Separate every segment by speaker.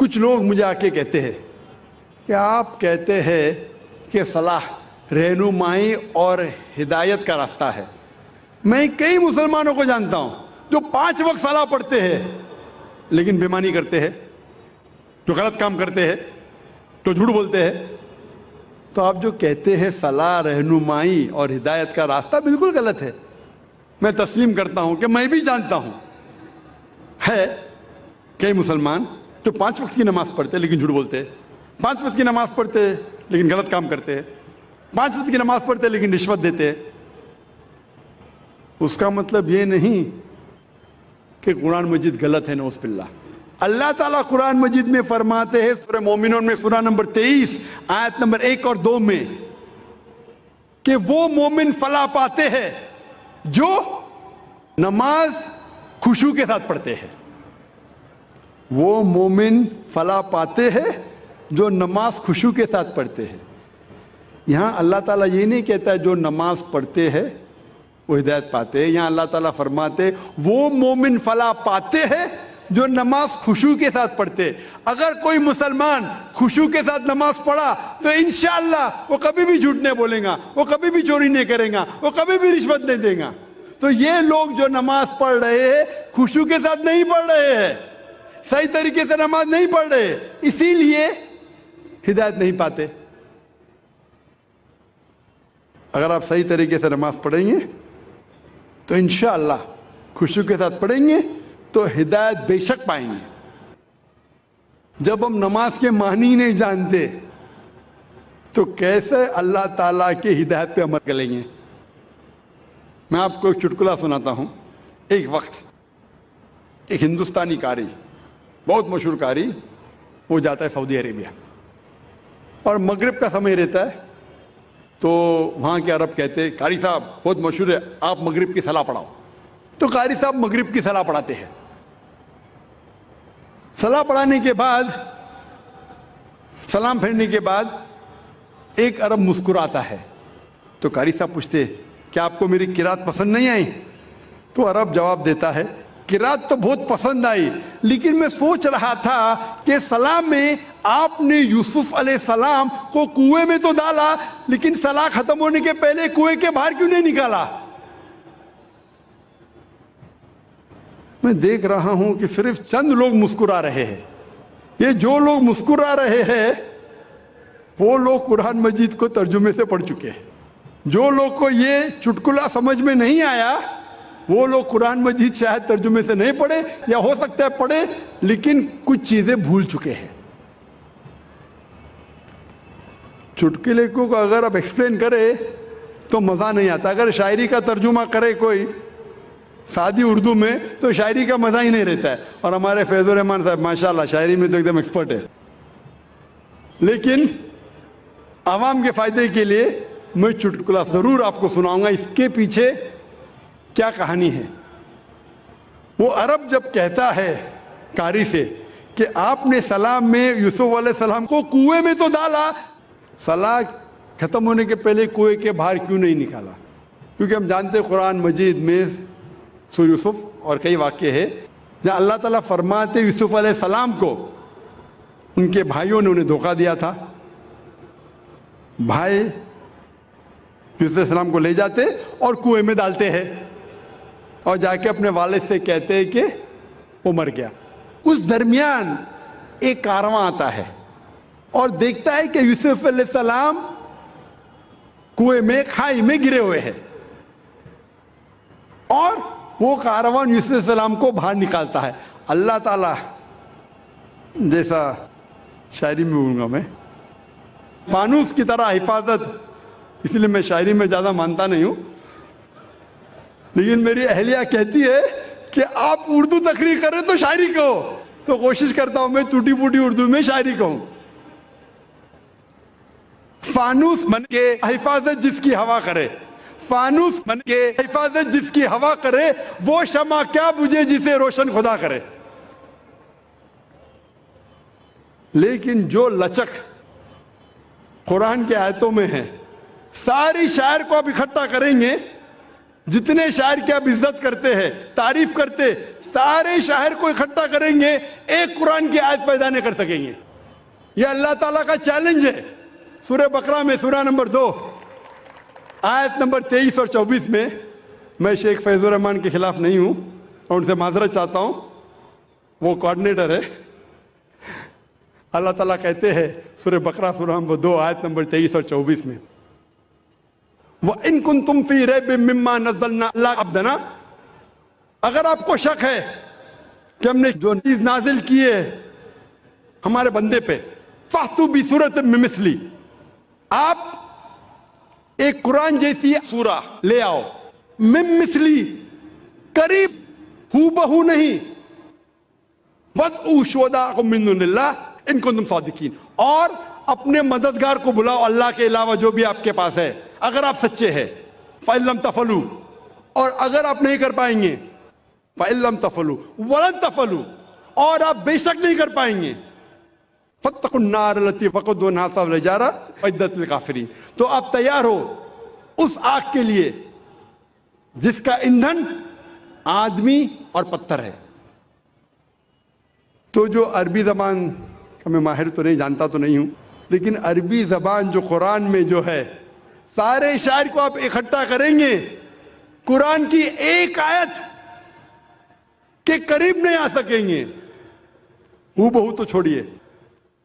Speaker 1: کچھ لوگ مجھے آ کے کہتے ہیں کہ آپ کہتے ہیں کہ صلاح رہنمائی اور ہدایت کا راستہ ہے. میں کئی مسلمانوں کو جانتا ہوں جو 5 وقت صلاح پڑھتے ہیں لیکن بےمانی کرتے ہیں، جو غلط کام کرتے ہیں، جو جھوٹ بولتے ہیں. تو آپ جو کہتے ہیں صلاح رہنمائی اور ہدایت کا راستہ، بالکل غلط ہے. میں تسلیم کرتا ہوں کہ میں بھی جانتا ہوں ہے کئی مسلمان جو 5 وقت کی نماز پڑھتے ہیں لیکن جھوٹ بولتے ہیں، 5 وقت کی نماز پڑھتے ہیں لیکن غلط کام کرتے ہیں، 5 وقت کی نماز پڑھتے ہیں لیکن رشوت دیتے ہیں. اس کا مطلب یہ نہیں کہ قرآن مجید غلط ہے، نعوذ باللہ. اللہ تعالیٰ قرآن مجید میں فرماتے ہیں سورہ مومنون میں سورہ نمبر 23 آیت نمبر 1 اور 2 میں کہ وہ مومن فلاح پاتے ہیں جو نماز خشوع کے ساتھ پڑھتے ہیں. وہ مومن فلاح پاتے ہیں جو نماز خشوع کے ساتھ پڑھتے ہیں. یہاں اللہ تعالیٰ یہ نہیں کہتا ہے جو نماز پڑھتے ہیں وہ ہدایت پاتے ہیں. یہاں اللہ تعالیٰ فرماتے وہ مومن فلاح پاتے ہیں جو نماز خشوع کے ساتھ پڑھتے. اگر کوئی مسلمان خشوع کے ساتھ نماز پڑھا تو انشاءاللہ وہ کبھی بھی جھوٹ نہیں بولے گا، وہ کبھی بھی چوری نہیں کرے گا، وہ کبھی بھی رشوت نہیں دے گا. تو یہ لوگ جو نماز پڑھ رہے ہیں خشوع کے ساتھ نہیں پڑھ رہے ہیں، صحیح طریقے سے نماز نہیں پڑھ رہے، اسی لیے ہدایت نہیں پاتے. اگر آپ صحیح طریقے سے نماز پڑھیں گے تو انشاءاللہ خشوع کے ساتھ پڑھیں گے تو ہدایت بے شک پائیں گے. جب ہم نماز کے معنی نہیں جانتے تو کیسے اللہ تعالیٰ کی ہدایت پہ عمل کریں گے؟ میں آپ کو ایک چٹکلا سناتا ہوں. ایک وقت ایک ہندوستانی قاری، بہت مشہور قاری، وہ جاتا ہے سعودی عربیہ اور مغرب کا سمے رہتا ہے. تو وہاں کے عرب کہتے ہیں قاری صاحب بہت مشہور ہے، آپ مغرب کی صلاح پڑھاؤ. تو قاری صاحب مغرب کی صلاح پڑھاتے ہیں. صلاح پڑھانے کے بعد، سلام پھیرنے کے بعد ایک عرب مسکراتا ہے. تو قاری صاحب پوچھتے کیا آپ کو میری قرات پسند نہیں آئی؟ تو عرب جواب دیتا ہے قرات تو بہت پسند آئی، لیکن میں سوچ رہا تھا کہ سلام میں آپ نے یوسف علیہ السلام کو کنویں میں تو ڈالا لیکن صلاح ختم ہونے کے پہلے کنویں کے باہر کیوں نہیں نکالا؟ میں دیکھ رہا ہوں کہ صرف چند لوگ مسکرا رہے ہیں. یہ جو لوگ مسکرا رہے ہیں وہ لوگ قرآن مجید کو ترجمے سے پڑھ چکے ہیں. جو لوگ کو یہ چٹکلا سمجھ میں نہیں آیا وہ لوگ قرآن مجید شاید ترجمے سے نہیں پڑھے، یا ہو سکتا ہے پڑھے لیکن کچھ چیزیں بھول چکے ہیں. چٹکلے کو اگر آپ ایکسپلین کرے تو مزہ نہیں آتا. اگر شاعری کا ترجمہ کرے کوئی سادی اردو میں تو شاعری کا مزہ ہی نہیں رہتا ہے. اور ہمارے فیض الرحمان صاحب ماشاءاللہ شاعری میں تو ایک دم ایکسپرٹ ہے. لیکن عوام کے فائدے کے لیے میں چٹکلا ضرور آپ کو سناؤں گا، اس کے پیچھے کیا کہانی ہے. وہ عرب جب کہتا ہے قاری سے کہ آپ نے سلام میں یوسف علیہ السلام کو کنویں میں تو ڈالا، صلاح ختم ہونے کے پہلے کنویں کے باہر کیوں نہیں نکالا؟ کیونکہ ہم جانتے ہیں قرآن مجید میں سورہ یوسف اور کئی واقعے ہیں جہاں اللہ تعالیٰ فرماتے یوسف علیہ السلام کو ان کے بھائیوں نے انہیں دھوکہ دیا تھا. بھائی یوسف علیہ السلام کو لے جاتے اور کنویں میں ڈالتے ہیں اور جا کے اپنے والد سے کہتے ہیں کہ وہ مر گیا. اس درمیان ایک کارواں آتا ہے اور دیکھتا ہے کہ یوسف علیہ السلام کنویں میں کھائی میں گرے ہوئے ہیں اور وہ کارواں یوسف علیہ السلام کو باہر نکالتا ہے. اللہ تعالیٰ جیسا شاعری میں بولوں گا میں فانوس کی طرح حفاظت، اس لیے میں شاعری میں زیادہ مانتا نہیں ہوں، لیکن میری اہلیہ کہتی ہے کہ آپ اردو تقریر کریں تو شاعری کہو، تو کوشش کرتا ہوں میں ٹوٹی پوٹی اردو میں شاعری کہوں. فانوس بن کے حفاظت جس کی ہوا کرے، فانوس بن کے حفاظت جس کی ہوا کرے، وہ شمع کیا بجھے جسے روشن خدا کرے. لیکن جو لچک قرآن کے آیتوں میں ہے، ساری شاعر کو آپ اکٹھا کریں گے جتنے شاعر کی آپ عزت کرتے ہیں، تعریف کرتے، سارے شاعر کو اکٹھا کریں گے، ایک قرآن کی آیت پیدا نہیں کر سکیں گے۔ یہ اللہ تعالیٰ کا چیلنج ہے۔ سورہ بقرہ میں سورہ نمبر 2 آیت نمبر 23 اور 24 میں، میں شیخ فیض الرحمان کے خلاف نہیں ہوں اور ان سے معذرت چاہتا ہوں، وہ کوآرڈینیٹر ہے۔ اللہ تعالیٰ کہتے ہیں سورہ بقرہ سورہ نمبر 2 آیت نمبر 23 اور 24 میں، وَإِن كُنتُمْ فِي رَيْبٍ مِّمَّا نَزَّلْنَا عَلَىٰ عَبْدِنَا، اگر آپ کو شک ہے کہ ہم نے جو چیز نازل کی ہے ہمارے بندے پہ، فَأْتُوا بِسُورَةٍ مِّن مِّثْلِهِ، آپ ایک قرآن جیسی سورہ لے آؤ، مِن مِّثْلِهِ، قریب، ہو بہو نہیں، وَادْعُوا شُهَدَاءَكُم مِّن دُونِ اللَّهِ إِن كُنتُمْ صَادِقِينَ، اور اپنے مددگار کو بلاؤ اللہ کے علاوہ جو بھی آپ کے پاس ہے، اگر آپ سچے ہیں۔ فَإِن لَّمْ تَفْعَلُوا، اور اگر آپ نہیں کر پائیں گے، فَإِن لَّمْ تَفْعَلُوا وَلَن تَفْعَلُوا، اور آپ بے شک نہیں کر پائیں گے، فَاتَّقُوا النَّارَ الَّتِي وَقُودُهَا النَّاسُ وَالْحِجَارَةُ أُعِدَّتْ لِلْكَافِرِينَ، تو آپ تیار ہو اس آگ کے لیے جس کا ایندھن آدمی اور پتھر ہے۔ تو جو عربی زبان میں ماہر تو نہیں، جانتا تو نہیں ہوں، لیکن عربی زبان جو قرآن میں جو ہے، سارے شاعر کو آپ اکٹھا کریں گے، قرآن کی ایک آیت کے قریب نہیں آ سکیں گے، وہ بہو تو چھوڑیے۔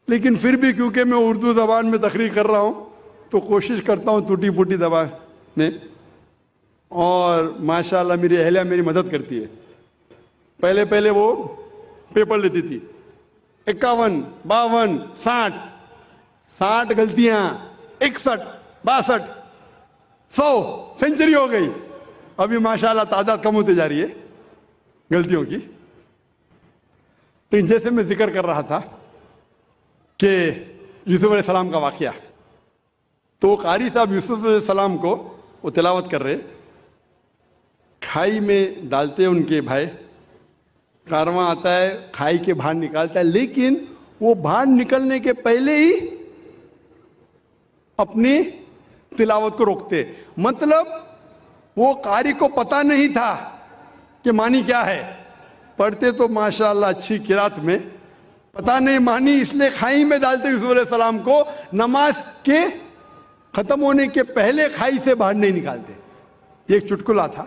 Speaker 1: لیکن پھر بھی کیونکہ میں اردو زبان میں تقریر کر رہا ہوں تو کوشش کرتا ہوں ٹوٹی پھوٹی زبان میں، اور ماشاءاللہ میری اہلیہ میری مدد کرتی ہے۔ پہلے وہ پیپر لیتی تھی، 51 52 60 غلطیاں، 61 62 100 سینچری ہو گئی۔ ابھی ماشاءاللہ تعداد کم ہوتی جا رہی ہے غلطیوں کی۔ لیکن جیسے میں ذکر کر رہا تھا کہ یوسف علیہ السلام کا واقعہ، تو قاری صاحب یوسف علیہ السلام کو وہ تلاوت کر رہے، کھائی میں ڈالتے ان کے بھائی، کارواں آتا ہے کھائی کے باہر نکالتا ہے، لیکن وہ باہر نکلنے کے پہلے ہی اپنی تلاوت کو روکتے، مطلب وہ قاری کو پتا نہیں تھا کہ معنی کیا ہے، پڑھتے تو ماشاءاللہ اچھی قرات میں، پتا نہیں معنی، اس لیے کھائی میں ڈالتے یوسف علیہ السلام کو، نماز کے ختم ہونے کے پہلے کھائی سے باہر نہیں نکالتے۔ یہ ایک چٹکلا تھا۔